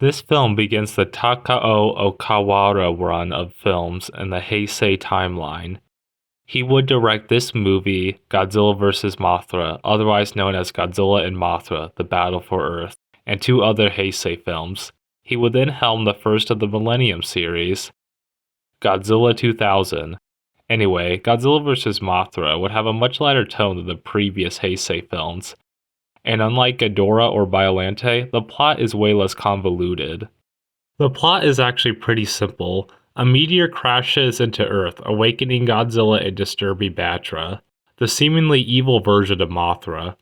This film begins the Takao Okawara run of films in the Heisei timeline. He would direct this movie, Godzilla vs. Mothra, otherwise known as Godzilla and Mothra, The Battle for Earth, and two other Heisei films. He would then helm the first of the Millennium series, Godzilla 2000. Anyway, Godzilla vs. Mothra would have a much lighter tone than the previous Heisei films, and unlike Ghidorah or Biollante, the plot is way less convoluted. The plot is actually pretty simple. A meteor crashes into Earth, awakening Godzilla and disturbing Batra, the seemingly evil version of Mothra.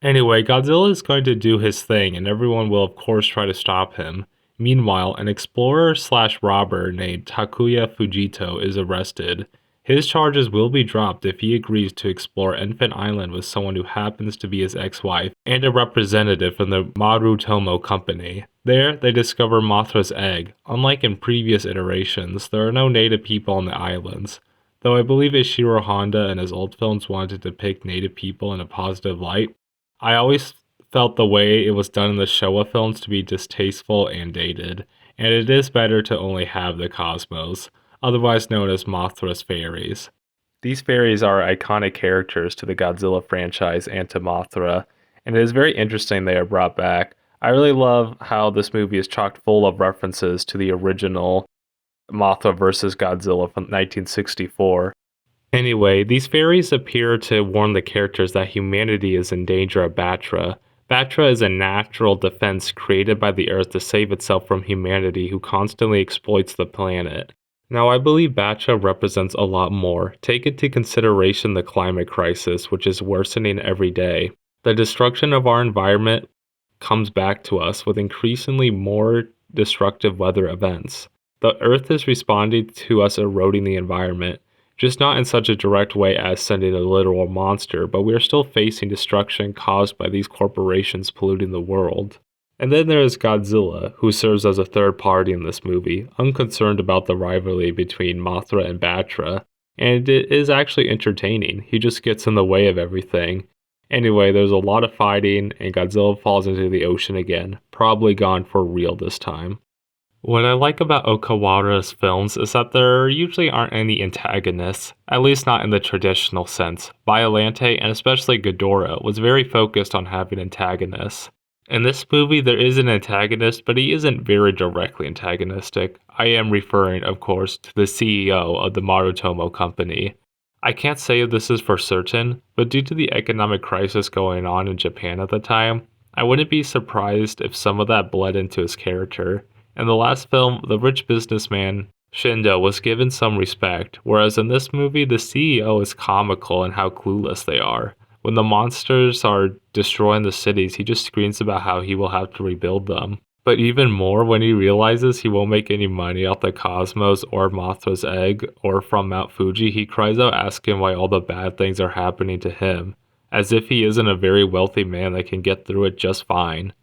Anyway, Godzilla is going to do his thing, and everyone will of course try to stop him. Meanwhile, an explorer/robber named Takuya Fujito is arrested. His charges will be dropped if he agrees to explore Infant Island with someone who happens to be his ex-wife and a representative from the Marutomo Company. There, they discover Mothra's egg. Unlike in previous iterations, there are no native people on the islands. Though I believe Ishiro Honda in his old films wanted to depict native people in a positive light, I always felt the way it was done in the Showa films to be distasteful and dated, and it is better to only have the cosmos, otherwise known as Mothra's fairies. These fairies are iconic characters to the Godzilla franchise and to Mothra, and it is very interesting they are brought back. I really love how this movie is chock full of references to the original Mothra vs. Godzilla from 1964. Anyway, these fairies appear to warn the characters that humanity is in danger of Batra. Batra is a natural defense created by the Earth to save itself from humanity who constantly exploits the planet. Now, I believe Batra represents a lot more. Take into consideration the climate crisis, which is worsening every day. The destruction of our environment comes back to us with increasingly more destructive weather events. The Earth is responding to us eroding the environment, just not in such a direct way as sending a literal monster, but we are still facing destruction caused by these corporations polluting the world. And then there is Godzilla, who serves as a third party in this movie, unconcerned about the rivalry between Mothra and Batra, and it is actually entertaining. He just gets in the way of everything. Anyway, there's a lot of fighting, and Godzilla falls into the ocean again, probably gone for real this time. What I like about Okawara's films is that there usually aren't any antagonists, at least not in the traditional sense. Biollante, and especially Ghidorah, was very focused on having antagonists. In this movie, there is an antagonist, but he isn't very directly antagonistic. I am referring, of course, to the CEO of the Marutomo Company. I can't say if this is for certain, but due to the economic crisis going on in Japan at the time, I wouldn't be surprised if some of that bled into his character. In the last film, the rich businessman Shindo was given some respect, whereas in this movie, the CEO is comical in how clueless they are. When the monsters are destroying the cities, he just screams about how he will have to rebuild them. But even more, when he realizes he won't make any money off the cosmos or Mothra's egg or from Mount Fuji, he cries out asking why all the bad things are happening to him, as if he isn't a very wealthy man that can get through it just fine.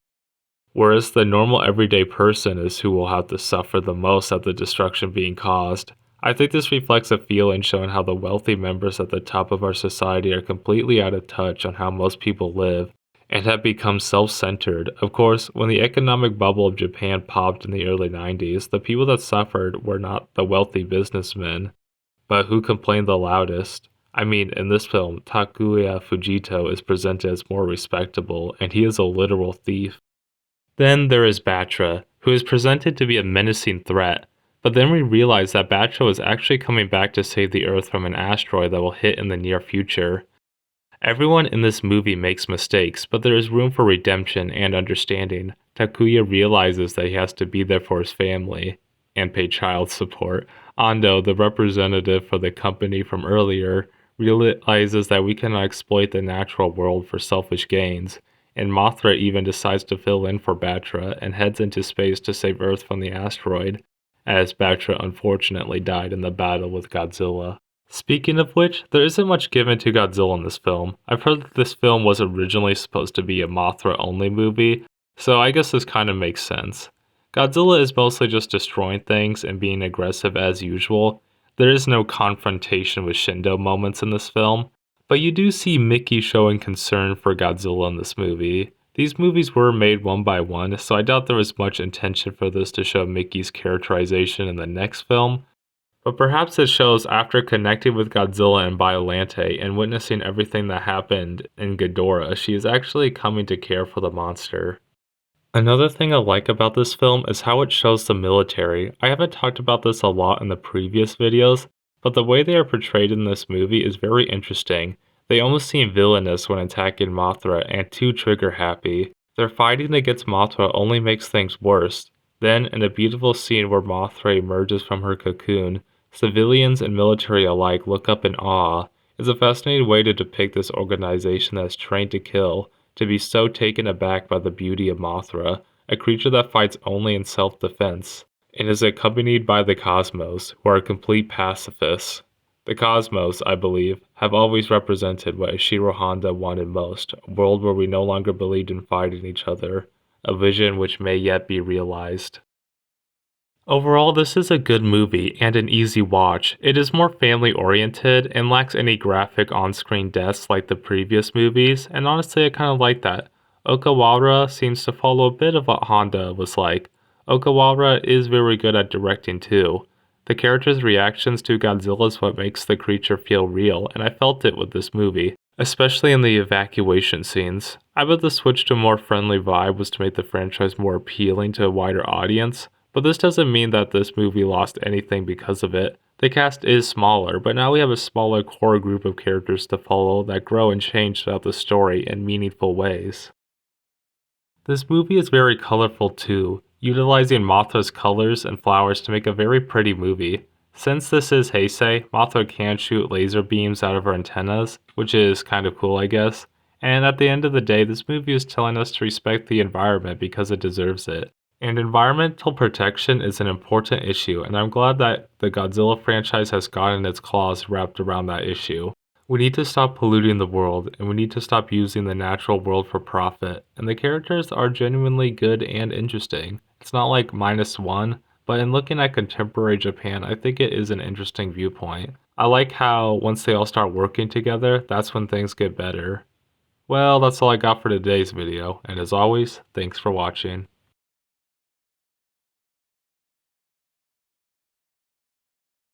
Whereas the normal everyday person is who will have to suffer the most at the destruction being caused. I think this reflects a feeling showing how the wealthy members at the top of our society are completely out of touch on how most people live, and have become self-centered. Of course, when the economic bubble of Japan popped in the early 90s, the people that suffered were not the wealthy businessmen, but who complained the loudest. I mean, in this film, Takuya Fujito is presented as more respectable, and he is a literal thief. Then there is Batra, who is presented to be a menacing threat, but then we realize that Batra is actually coming back to save the Earth from an asteroid that will hit in the near future. Everyone in this movie makes mistakes, but there is room for redemption and understanding. Takuya realizes that he has to be there for his family and pay child support. Ando, the representative for the company from earlier, realizes that we cannot exploit the natural world for selfish gains, and Mothra even decides to fill in for Batra and heads into space to save Earth from the asteroid, as Batra unfortunately died in the battle with Godzilla. Speaking of which, there isn't much given to Godzilla in this film. I've heard that this film was originally supposed to be a Mothra-only movie, so I guess this kind of makes sense. Godzilla is mostly just destroying things and being aggressive as usual. There is no confrontation with Shindo moments in this film, but you do see Mickey showing concern for Godzilla in this movie. These movies were made one by one, so I doubt there was much intention for this to show Mickey's characterization in the next film, but perhaps it shows after connecting with Godzilla and Biollante and witnessing everything that happened in Ghidorah, she is actually coming to care for the monster. Another thing I like about this film is how it shows the military. I haven't talked about this a lot in the previous videos, but the way they are portrayed in this movie is very interesting. They almost seem villainous when attacking Mothra and too trigger happy. Their fighting against Mothra only makes things worse. Then, in a beautiful scene where Mothra emerges from her cocoon, civilians and military alike look up in awe. It's a fascinating way to depict this organization that's trained to kill, to be so taken aback by the beauty of Mothra, a creature that fights only in self-defense, and is accompanied by the Cosmos, who are complete pacifists. The Cosmos, I believe, have always represented what Ishiro Honda wanted most, a world where we no longer believed in fighting each other, a vision which may yet be realized. Overall, this is a good movie and an easy watch. It is more family-oriented and lacks any graphic on-screen deaths like the previous movies, and honestly I kind of like that. Okawara seems to follow a bit of what Honda was like. Okawara is very good at directing too. The character's reactions to Godzilla is what makes the creature feel real, and I felt it with this movie, especially in the evacuation scenes. I bet the switch to a more friendly vibe was to make the franchise more appealing to a wider audience, but this doesn't mean that this movie lost anything because of it. The cast is smaller, but now we have a smaller core group of characters to follow that grow and change throughout the story in meaningful ways. This movie is very colorful too, utilizing Mothra's colors and flowers to make a very pretty movie. Since this is Heisei, Mothra can shoot laser beams out of her antennas, which is kind of cool I guess, and at the end of the day this movie is telling us to respect the environment because it deserves it. And environmental protection is an important issue, and I'm glad that the Godzilla franchise has gotten its claws wrapped around that issue. We need to stop polluting the world, and we need to stop using the natural world for profit, and the characters are genuinely good and interesting. It's not like -1, but in looking at contemporary Japan, I think it is an interesting viewpoint. I like how once they all start working together, that's when things get better. Well, that's all I got for today's video, and as always, thanks for watching.